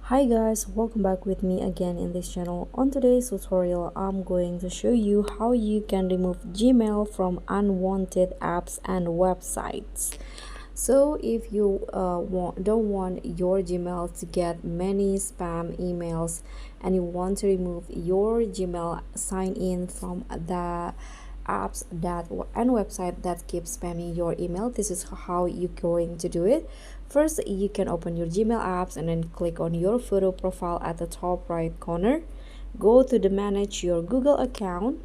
Hi guys, welcome back with me again in this channel. On today's tutorial, I'm going to show you how you can remove Gmail from unwanted apps and websites. So if you don't want your Gmail to get many spam emails and you want to remove your Gmail sign in from the apps that and website that keep spamming your email, this is how you're going to do it. First, you can open your Gmail apps and then click on your photo profile at the top right corner. Go to the manage your Google account.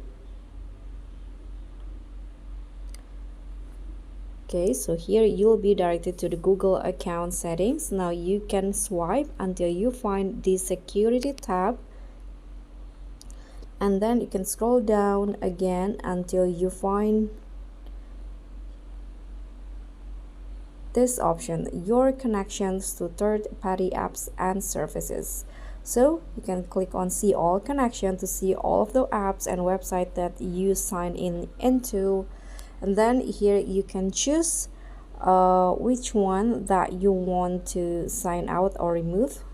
Okay, so here you'll be directed to the Google account settings. Now you can swipe until you find the security tab, and then you can scroll down again until you find this option, your connections to third-party apps and services. So you can click on see all connection to see all of the apps and website that you sign in into, and then here you can choose which one that you want to sign out or remove.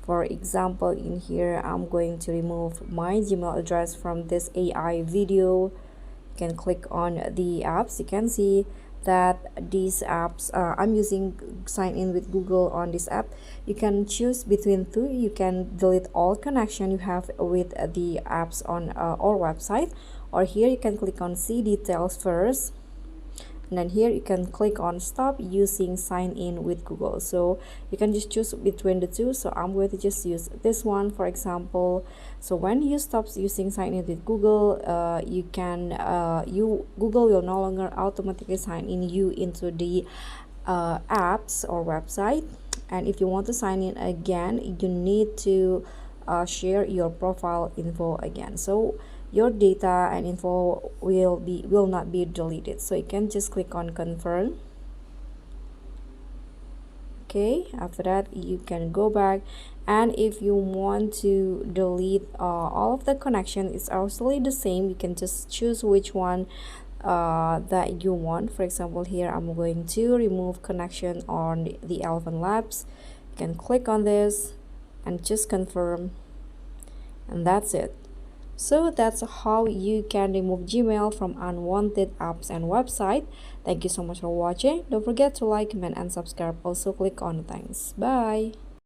For example, in here I'm going to remove my Gmail address from this AI video. You can click on the apps. You can see that these apps I'm using sign in with Google on this app. You can choose between two. You can delete all connection you have with the apps on our website, or here you can click on see details first, and then here you can click on stop using sign in with Google. So you can just choose between the two. So I'm going to just use this one, for example. So when you stop using sign in with Google, Google will no longer automatically sign in you into the apps or website. And if you want to sign in again, you need to share your profile info again. So your data and info will not be deleted. So you can just click on confirm. Okay, after that you can go back, and if you want to delete all of the connection, it's also the same. You can just choose which one that you want. For example, here I'm going to remove connection on the Elephant Labs. You can click on this and just confirm, and that's it. So that's how you can remove Gmail from unwanted apps and website. Thank you so much for watching. Don't forget to like, comment, and subscribe. Also click on the thanks. Bye.